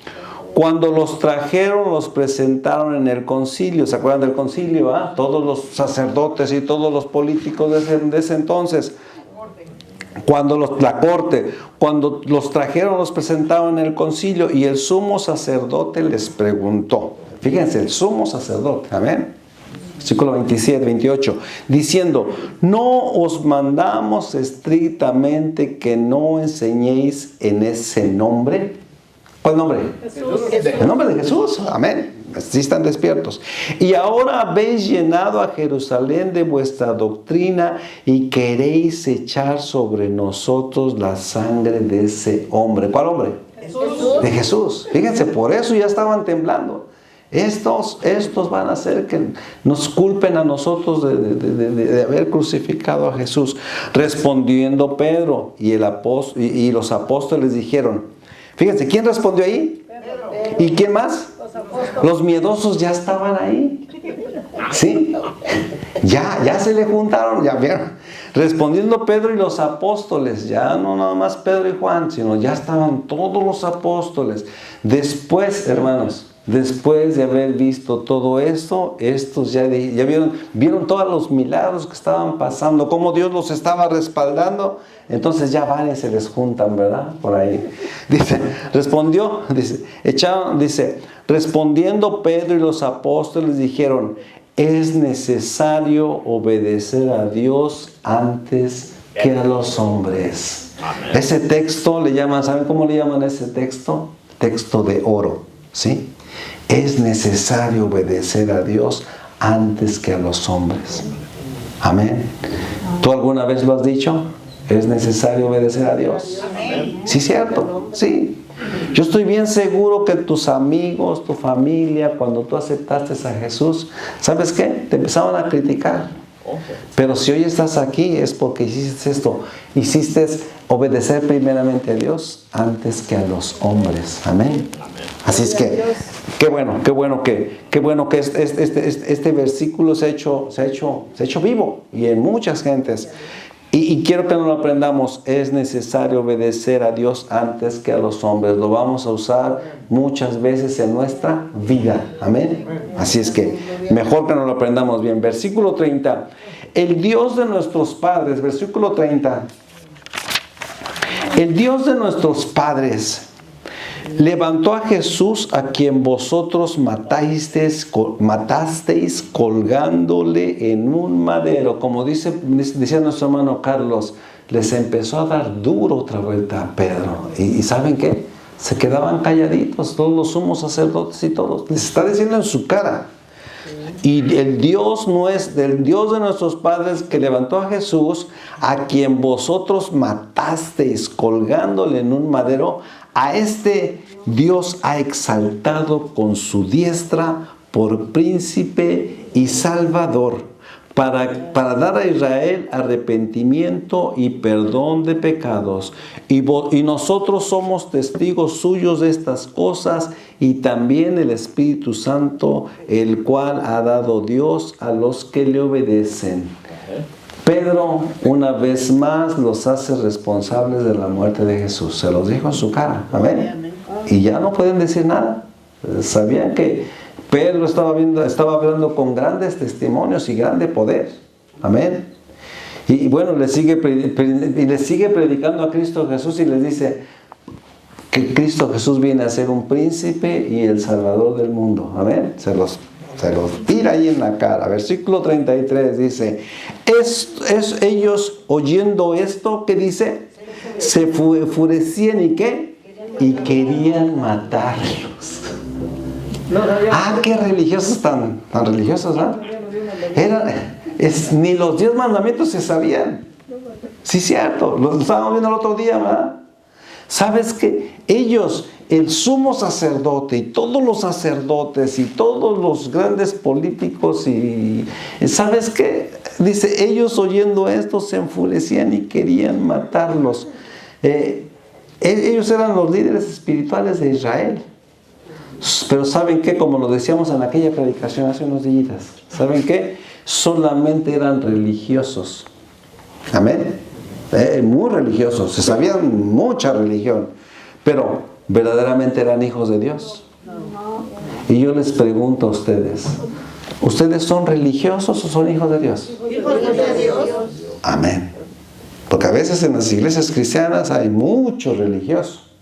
Cuando los trajeron, los presentaron en el concilio. ¿Se acuerdan del concilio? Todos los sacerdotes y todos los políticos de ese entonces. Cuando los trajeron, los presentaron en el concilio y el sumo sacerdote les preguntó. Fíjense, el sumo sacerdote, amén. Versículo 27, 28, diciendo, no os mandamos estrictamente que no enseñéis en ese nombre. ¿Cuál nombre? El nombre de Jesús. Amén. Sí están despiertos. Y ahora habéis llenado a Jerusalén de vuestra doctrina y queréis echar sobre nosotros la sangre de ese hombre. ¿Cuál hombre? Jesús. De Jesús. Fíjense, por eso ya estaban temblando. Estos van a hacer que nos culpen a nosotros de haber crucificado a Jesús. Respondiendo Pedro y los apóstoles dijeron, fíjense, ¿quién respondió ahí? Pedro. ¿Y quién más? Los miedosos ya estaban ahí. ¿Sí? Ya se le juntaron, ya vieron. Respondiendo Pedro y los apóstoles, ya no nada más Pedro y Juan, sino ya estaban todos los apóstoles. Después, hermanos, después de haber visto todo esto, estos ya vieron todos los milagros que estaban pasando, cómo Dios los estaba respaldando. Entonces ya van y se les juntan, ¿verdad? Por ahí. Dice, respondiendo Pedro y los apóstoles dijeron, es necesario obedecer a Dios antes que a los hombres. Amén. Ese texto le llaman, ¿saben cómo le llaman ese texto? Texto de oro, ¿sí? Es necesario obedecer a Dios antes que a los hombres. Amén. ¿Tú alguna vez lo has dicho? ¿Es necesario obedecer a Dios? Amén. Sí, cierto. Sí. Yo estoy bien seguro que tus amigos, tu familia, cuando tú aceptaste a Jesús, ¿sabes qué? Te empezaron a criticar. Pero si hoy estás aquí es porque hiciste esto. Hiciste obedecer primeramente a Dios antes que a los hombres. Amén. Así es que, qué bueno que este versículo se ha hecho vivo y en muchas gentes. Y quiero que nos lo aprendamos. Es necesario obedecer a Dios antes que a los hombres. Lo vamos a usar muchas veces en nuestra vida. Amén. Así es que mejor que nos lo aprendamos bien. Versículo 30. El Dios de nuestros padres. Versículo 30. El Dios de nuestros padres levantó a Jesús, a quien vosotros matasteis colgándole en un madero. Como decía nuestro hermano Carlos, les empezó a dar duro otra vuelta a Pedro. ¿Y saben qué? Se quedaban calladitos, todos los sumos sacerdotes y todos. Les está diciendo en su cara. Y el Dios de nuestros padres que levantó a Jesús, a quien vosotros matasteis colgándole en un madero, a este Dios ha exaltado con su diestra por príncipe y salvador, para dar a Israel arrepentimiento y perdón de pecados. Y nosotros somos testigos suyos de estas cosas, y también el Espíritu Santo, el cual ha dado Dios a los que le obedecen. Pedro, una vez más, los hace responsables de la muerte de Jesús. Se los dijo en su cara. Amén. Y ya no pueden decir nada. Sabían que Pedro estaba hablando con grandes testimonios y grande poder. Amén. Y bueno, le sigue predicando a Cristo Jesús y les dice que Cristo Jesús viene a ser un príncipe y el salvador del mundo. Amén. Se los tira ahí en la cara. Versículo 33 dice, ellos oyendo esto, ¿qué dice? Se enfurecían y ¿qué? Y querían matarlos. Qué religiosos tan religiosos, ¿verdad? Ni los 10 mandamientos se sabían. Sí, cierto, lo estábamos viendo el otro día, ¿verdad? ¿Sabes qué? Ellos, el sumo sacerdote y todos los sacerdotes y todos los grandes políticos y ¿sabes qué? Dice, ellos oyendo esto se enfurecían y querían matarlos. Ellos eran los líderes espirituales de Israel. Pero ¿saben qué? Como lo decíamos en aquella predicación hace unos días, ¿saben qué? Solamente eran religiosos. Amén. Muy religiosos, se sabían mucha religión, pero ¿verdaderamente eran hijos de Dios? Y yo les pregunto a ustedes, ¿ustedes son religiosos o son hijos de Dios? Hijos de Dios. Amén. Porque a veces en las iglesias cristianas hay muchos religiosos,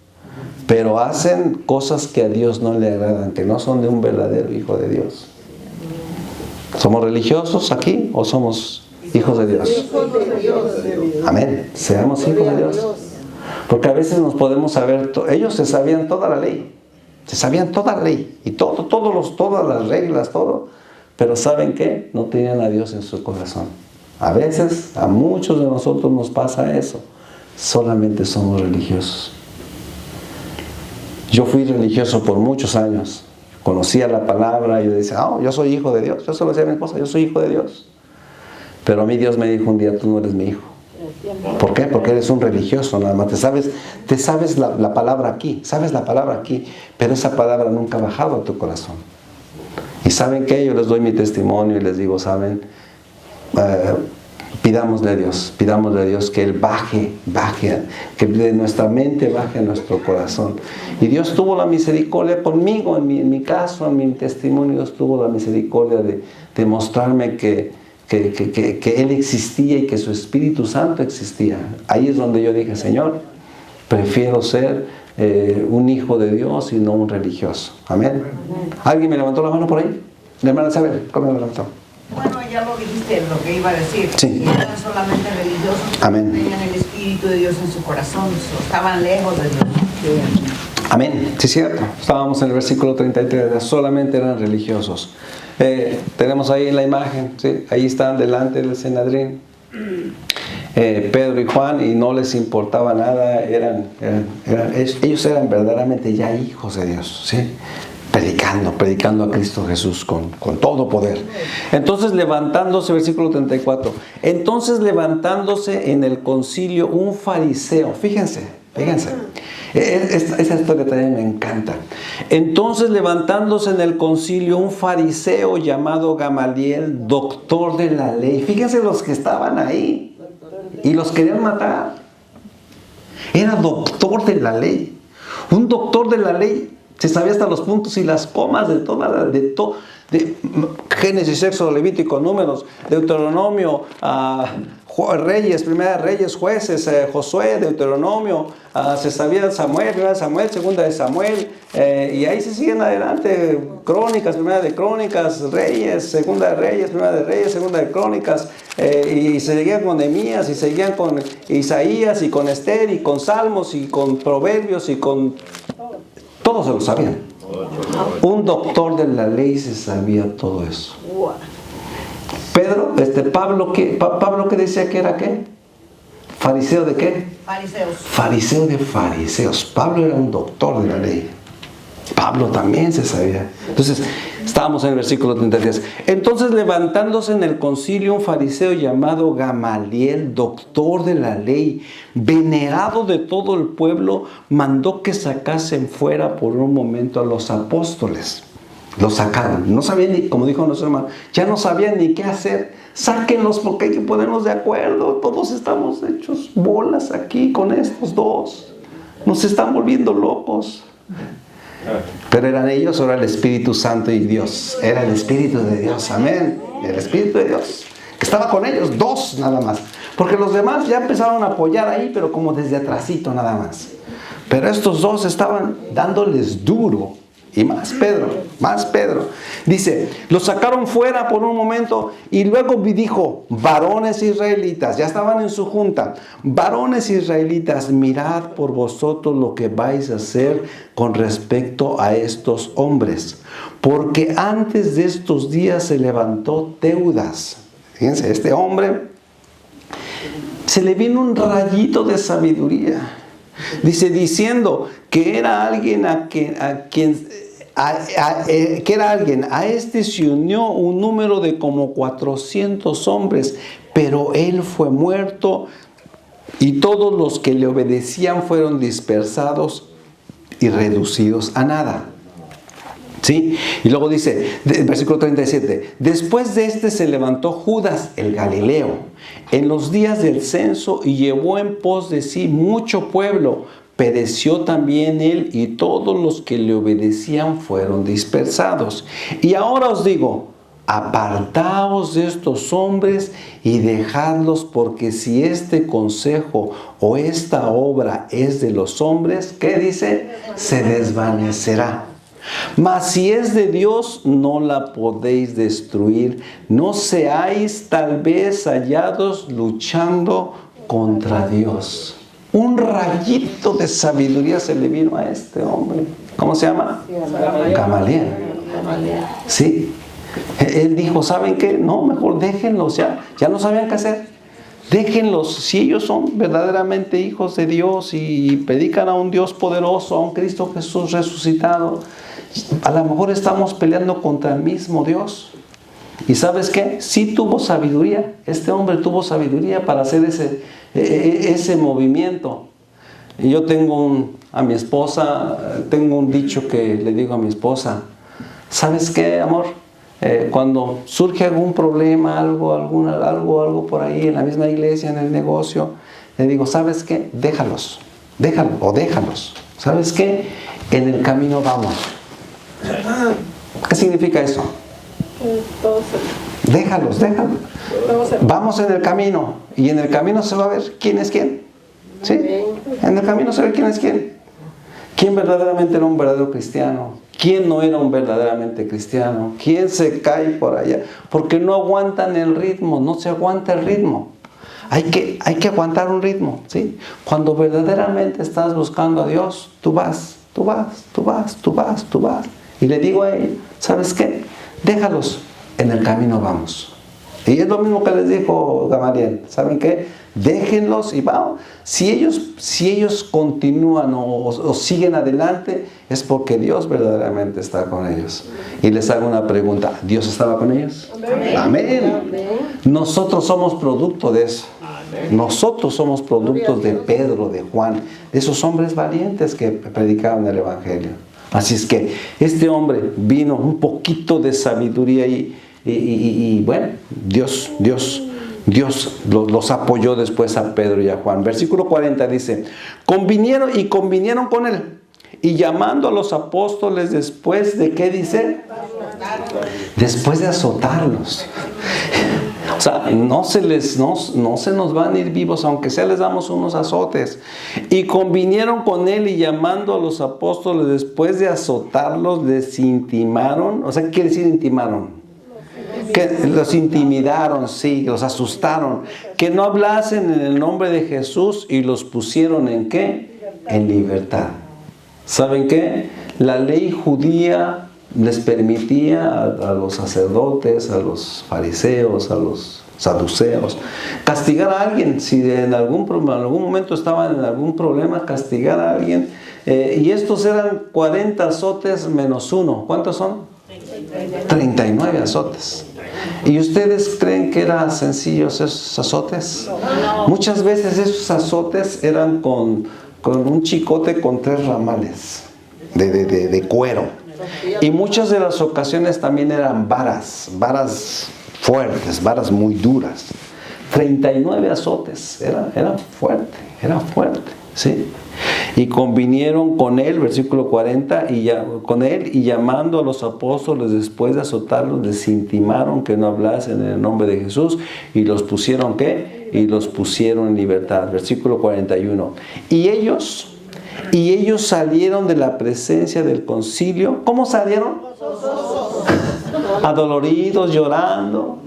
pero hacen cosas que a Dios no le agradan, que no son de un verdadero hijo de Dios. ¿Somos religiosos aquí o somos hijos de Dios? Hijos de Dios. Amén. Seamos hijos de Dios. Porque a veces nos podemos saber, ellos se sabían toda la ley. Se sabían toda la ley. Y todas las reglas, todo. Pero ¿saben qué? No tenían a Dios en su corazón. A veces, a muchos de nosotros nos pasa eso. Solamente somos religiosos. Yo fui religioso por muchos años. Conocía la palabra y yo decía, yo soy hijo de Dios. Yo solo decía a mi esposa, yo soy hijo de Dios. Pero a mí Dios me dijo un día, tú no eres mi hijo. ¿Por qué? Porque eres un religioso nada más. Te sabes la palabra aquí, sabes la palabra aquí, pero esa palabra nunca ha bajado a tu corazón. Y ¿saben qué? Yo les doy mi testimonio y les digo, ¿saben? Pidámosle a Dios que Él baje, que de nuestra mente baje a nuestro corazón. Y Dios tuvo la misericordia conmigo, en mi caso, en mi testimonio, Dios tuvo la misericordia de mostrarme que Él existía y que su Espíritu Santo existía. Ahí es donde yo dije, Señor, prefiero ser un hijo de Dios y no un religioso. Amén. ¿Alguien me levantó la mano por ahí? La hermana Isabel, ¿cómo me levantó? Bueno, ya lo dijiste, lo que iba a decir. Sí. Eran solamente religiosos. Amén. Tenían el Espíritu de Dios en su corazón. Estaban lejos de Dios. Amén. Sí, cierto. Estábamos en el versículo 33. Solamente eran religiosos. Tenemos ahí la imagen. ¿Sí? Ahí están delante del Sanedrín. Pedro y Juan, y no les importaba nada. Ellos eran verdaderamente ya hijos de Dios. ¿Sí? Predicando a Cristo Jesús con todo poder. Entonces levantándose, versículo 34, entonces levantándose en el concilio un fariseo, fíjense, esa historia también me encanta. Entonces levantándose en el concilio un fariseo llamado Gamaliel, doctor de la ley, fíjense los que estaban ahí y los querían matar. Era doctor de la ley, un doctor de la ley. Se sabía hasta los puntos y las comas de Génesis, Éxodo, Levítico, Números, Deuteronomio, Reyes, Primera de Reyes, Jueces, Josué, Deuteronomio, se sabía Samuel, Primera de Samuel, Segunda de Samuel, y ahí se siguen adelante, Crónicas, Primera de Crónicas, Reyes, Segunda de Reyes, Primera de Reyes, Segunda de Crónicas, y se seguían con Nehemías, y seguían con Isaías, y con Esther, y con Salmos, y con Proverbios, y con... Todos se lo sabían. Un doctor de la ley se sabía todo eso. Pablo ¿qué decía que era qué? ¿Fariseo de qué? Fariseos. Fariseo de fariseos. Pablo era un doctor de la ley. Pablo también se sabía. Entonces, estábamos en el versículo 33. Entonces, levantándose en el concilio un fariseo llamado Gamaliel, doctor de la ley, venerado de todo el pueblo, mandó que sacasen fuera por un momento a los apóstoles. Los sacaron. No sabían ni, como dijo nuestro hermano, ya no sabían ni qué hacer. Sáquenlos porque hay que ponernos de acuerdo. Todos estamos hechos bolas aquí con estos dos. Nos están volviendo locos. Pero eran ellos o era el Espíritu Santo y Dios. Era el Espíritu de Dios, amén. El Espíritu de Dios que estaba con ellos, dos nada más, porque los demás ya empezaron a apoyar ahí, pero como desde atrasito nada más. Pero estos dos estaban dándoles duro. Y más Pedro. Dice, los sacaron fuera por un momento y luego dijo, varones israelitas, ya estaban en su junta, varones israelitas, mirad por vosotros lo que vais a hacer con respecto a estos hombres. Porque antes de estos días se levantó Teudas. Fíjense, este hombre, se le vino un rayito de sabiduría. Dice, diciendo que era alguien a este se unió un número de como 400 hombres, pero él fue muerto y todos los que le obedecían fueron dispersados y reducidos a nada. ¿Sí? Y luego dice, versículo 37, después de este se levantó Judas el Galileo en los días del censo y llevó en pos de sí mucho pueblo. Pereció también él y todos los que le obedecían fueron dispersados. Y ahora os digo, apartaos de estos hombres y dejadlos, porque si este consejo o esta obra es de los hombres, ¿qué dice? Se desvanecerá. Mas si es de Dios, no la podéis destruir. No seáis tal vez hallados luchando contra Dios. Un rayito de sabiduría se le vino a este hombre. ¿Cómo se llama? Gamaliel. Sí. Él dijo, ¿saben qué? No, mejor déjenlos, ya no sabían qué hacer. Déjenlos, si ellos son verdaderamente hijos de Dios y predican a un Dios poderoso, a un Cristo Jesús resucitado, a lo mejor estamos peleando contra el mismo Dios. ¿Y sabes qué? Sí tuvo sabiduría, este hombre tuvo sabiduría para hacer ese movimiento. Y yo tengo a mi esposa, tengo un dicho que le digo a mi esposa, ¿sabes qué, amor? Cuando surge algún problema, algo por ahí en la misma iglesia, en el negocio, le digo, ¿sabes qué? Déjalos. ¿Sabes qué? En el camino vamos. ¿Qué significa eso? Déjalos. Vamos en el camino. Y en el camino se va a ver quién es quién. ¿Sí? En el camino se ve quién es quién. ¿Quién verdaderamente era un verdadero cristiano? ¿Quién no era un verdaderamente cristiano? ¿Quién se cae por allá? Porque no aguantan el ritmo, no se aguanta el ritmo. Hay que aguantar un ritmo, ¿sí? Cuando verdaderamente estás buscando a Dios, tú vas. Y le digo a él, ¿sabes qué? Déjalos, en el camino vamos. Y es lo mismo que les dijo Gamaliel, ¿saben qué? Déjenlos y vamos. Si ellos continúan o siguen adelante, es porque Dios verdaderamente está con ellos. Y les hago una pregunta, ¿Dios estaba con ellos? Amén. Nosotros somos producto de eso. Nosotros somos productos de Pedro, de Juan, de esos hombres valientes que predicaban el Evangelio. Así es que este hombre vino un poquito de sabiduría y bueno, Dios los apoyó después a Pedro y a Juan. Versículo 40 dice, convinieron con él, y llamando a los apóstoles después de, ¿qué dice? Después de azotarlos. O sea, no se nos van a ir vivos, aunque sea les damos unos azotes. Y convinieron con él y llamando a los apóstoles después de azotarlos, les intimaron. O sea, ¿qué quiere decir intimaron? Que los intimidaron, sí, los asustaron. Que no hablasen en el nombre de Jesús y los pusieron ¿en qué? En libertad. ¿Saben qué? La ley judía les permitía a los sacerdotes, a los fariseos, a los saduceos, castigar a alguien. Si en algún momento estaban en algún problema, castigar a alguien. Y estos eran 40 azotes menos uno. ¿Cuántos son? 39 azotes. ¿Y ustedes creen que eran sencillos esos azotes? Muchas veces esos azotes eran con un chicote con 3 ramales de cuero. Y muchas de las ocasiones también eran varas fuertes, varas muy duras. 39 azotes, era fuerte, ¿sí? Y convinieron con él, versículo 40, con él y llamando a los apóstoles después de azotarlos, les intimaron que no hablasen en el nombre de Jesús y los pusieron, ¿qué? Y los pusieron en libertad. Versículo 41. Y ellos salieron de la presencia del concilio. ¿Cómo salieron? Adoloridos, llorando.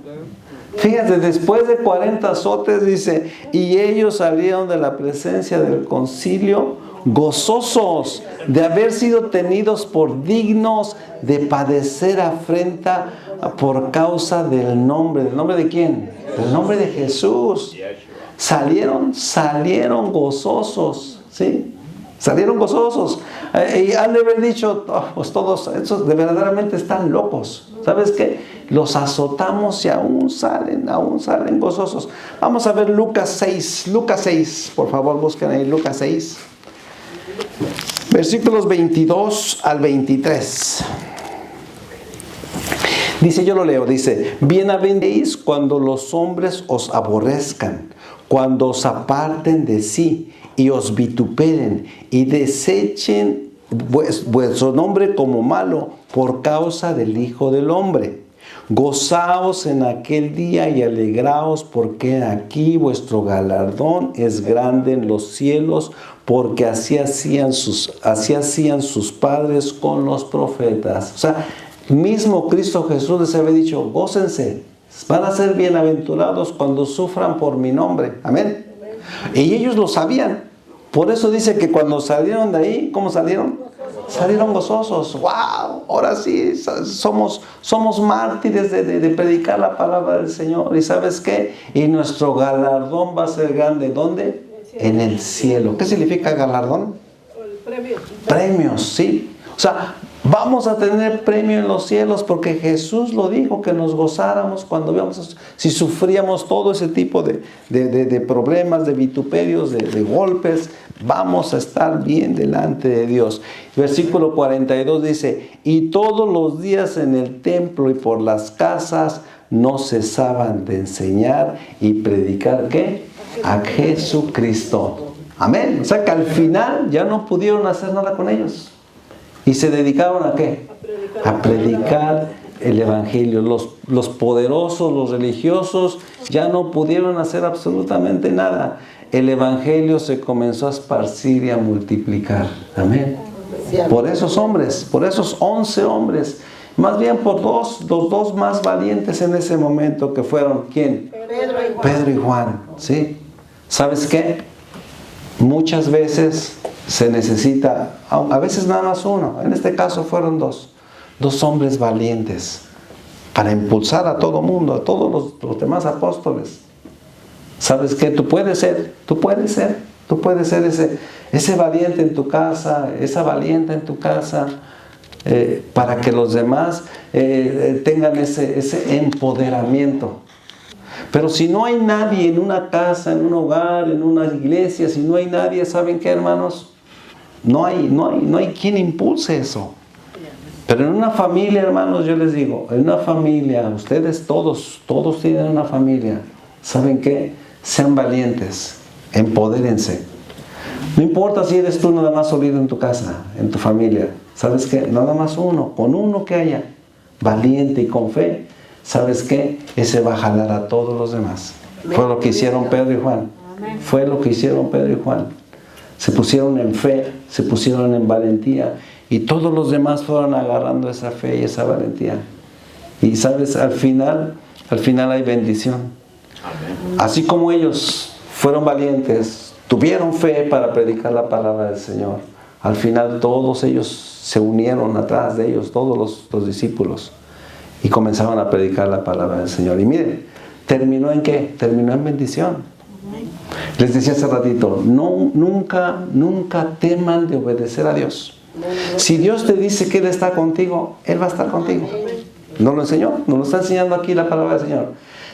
Fíjate, después de 40 azotes dice, y ellos salieron de la presencia del concilio gozosos de haber sido tenidos por dignos de padecer afrenta por causa del nombre. ¿Del nombre de quién? Del nombre de Jesús. Salieron gozosos, ¿sí? Salieron gozosos. Y han de haber dicho, pues todos esos verdaderamente están locos. ¿Sabes qué? Los azotamos y aún salen gozosos. Vamos a ver Lucas 6, por favor, busquen ahí Lucas 6. Versículos 22 al 23. Dice, yo lo leo, dice, bienaventurados cuando los hombres os aborrezcan, cuando os aparten de sí y os vituperen y desechen vuestro nombre como malo por causa del Hijo del Hombre. Gozaos en aquel día y alegraos, porque aquí vuestro galardón es grande en los cielos, porque así hacían sus padres con los profetas. O sea, mismo Cristo Jesús les había dicho, gócense, van a ser bienaventurados cuando sufran por mi nombre. Amén. Y ellos lo sabían. Por eso dice que cuando salieron de ahí, ¿cómo salieron? Salieron gozosos. ¡Wow! Ahora sí, somos mártires de predicar la palabra del Señor. ¿Y sabes qué? Y nuestro galardón va a ser grande. ¿Dónde? En el cielo. ¿Qué significa galardón? Premios, sí. O sea, vamos a tener premio en los cielos porque Jesús lo dijo, que nos gozáramos cuando veamos, si sufríamos todo ese tipo de problemas, de vituperios, de golpes, vamos a estar bien delante de Dios. Versículo 42 dice, y todos los días en el templo y por las casas no cesaban de enseñar y predicar, ¿qué? A Jesucristo. Amén. O sea que al final ya no pudieron hacer nada con ellos. Y se dedicaron a ¿qué? A predicar el Evangelio. Los poderosos, los religiosos, ya no pudieron hacer absolutamente nada. El Evangelio se comenzó a esparcir y a multiplicar. Amén. Por esos hombres, por esos 11 hombres. Más bien por los dos más valientes en ese momento, que fueron, ¿quién? Pedro y Juan. ¿Sí? ¿Sabes qué? Muchas veces se necesita, a veces nada más uno, en este caso fueron dos hombres valientes para impulsar a todo mundo, a todos los demás apóstoles. ¿Sabes qué? Tú puedes ser ese valiente en tu casa, esa valiente en tu casa, para que los demás tengan ese empoderamiento. Pero si no hay nadie en una casa, en un hogar, en una iglesia, si no hay nadie, ¿saben qué, hermanos? No hay quien impulse eso. Pero en una familia, hermanos, yo les digo, en una familia, ustedes todos tienen una familia. ¿Saben qué? Sean valientes, empodérense. No importa si eres tú nada más solito en tu casa, en tu familia. ¿Sabes qué? Nada más uno, con uno que haya, valiente y con fe. ¿Sabes qué? Ese va a jalar a todos los demás. Fue lo que hicieron Pedro y Juan. Fue lo que hicieron Pedro y Juan. Se pusieron en fe, se pusieron en valentía. Y todos los demás fueron agarrando esa fe y esa valentía. Y sabes, al final hay bendición. Así como ellos fueron valientes, tuvieron fe para predicar la palabra del Señor. Al final todos ellos se unieron atrás de ellos, todos los discípulos. Y comenzaron a predicar la palabra del Señor. Y miren, ¿terminó en qué? Terminó en bendición. Les decía hace ratito, nunca teman de obedecer a Dios. Si Dios te dice que Él está contigo, Él va a estar contigo. ¿No lo enseñó? Nos lo está enseñando aquí la palabra del Señor.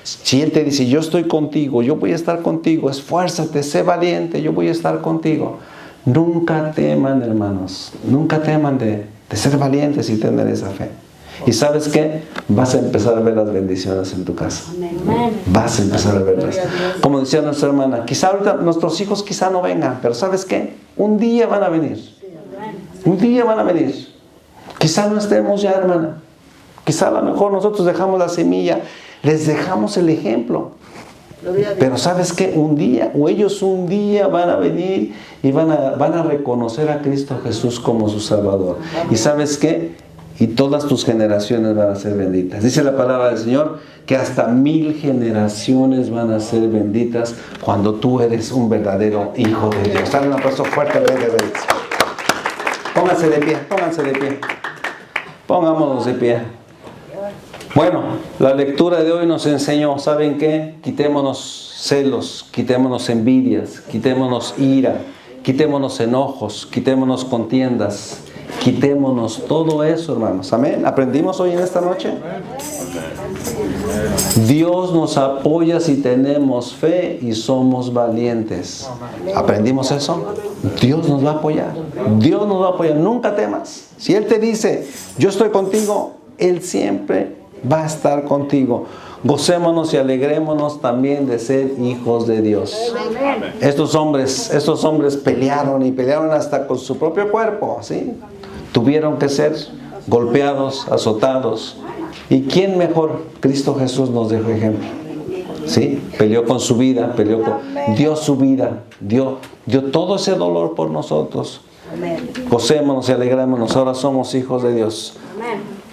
Si Él te dice, yo estoy contigo, yo voy a estar contigo, esfuérzate, sé valiente, yo voy a estar contigo. Nunca teman, hermanos, nunca teman de ser valientes y tener esa fe. ¿Y sabes qué? Vas a empezar a ver las bendiciones en tu casa. Vas a empezar a verlas. Como decía nuestra hermana, quizá ahorita nuestros hijos quizá no vengan, pero ¿sabes qué? Un día van a venir. Un día van a venir. Quizá no estemos ya, hermana. Quizá a lo mejor nosotros dejamos la semilla, les dejamos el ejemplo. Pero ¿sabes qué? Un día, o ellos un día van a venir y van a reconocer a Cristo Jesús como su Salvador. ¿Y sabes qué? Y todas tus generaciones van a ser benditas. Dice la palabra del Señor que hasta 1000 generaciones van a ser benditas cuando tú eres un verdadero hijo de Dios. Dale un aplauso fuerte al Rey de Reyes. Pónganse de pie, pónganse de pie. Pongámonos de pie. Bueno, la lectura de hoy nos enseñó, ¿saben qué? Quitémonos celos, quitémonos envidias, quitémonos ira, quitémonos enojos, quitémonos contiendas. Quitémonos todo eso, hermanos. Amén. ¿Aprendimos hoy en esta noche? Dios nos apoya si tenemos fe y somos valientes. ¿Aprendimos eso? Dios nos va a apoyar. Dios nos va a apoyar. Nunca temas. Si Él te dice, yo estoy contigo, Él siempre va a estar contigo. Gocémonos y alegrémonos también de ser hijos de Dios. Estos hombres pelearon y pelearon hasta con su propio cuerpo, ¿sí? Tuvieron que ser golpeados, azotados. ¿Y quién mejor? Cristo Jesús nos dejó ejemplo. ¿Sí? Peleó con su vida, dio su vida, dio todo ese dolor por nosotros. Gocémonos y alegrémonos. Ahora somos hijos de Dios.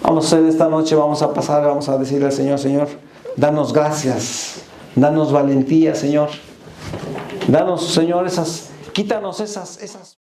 Vamos a hacer esta noche, vamos a pasar, vamos a decirle al Señor, Señor, danos gracias, danos valentía, Señor. Danos, Señor, Quítanos esas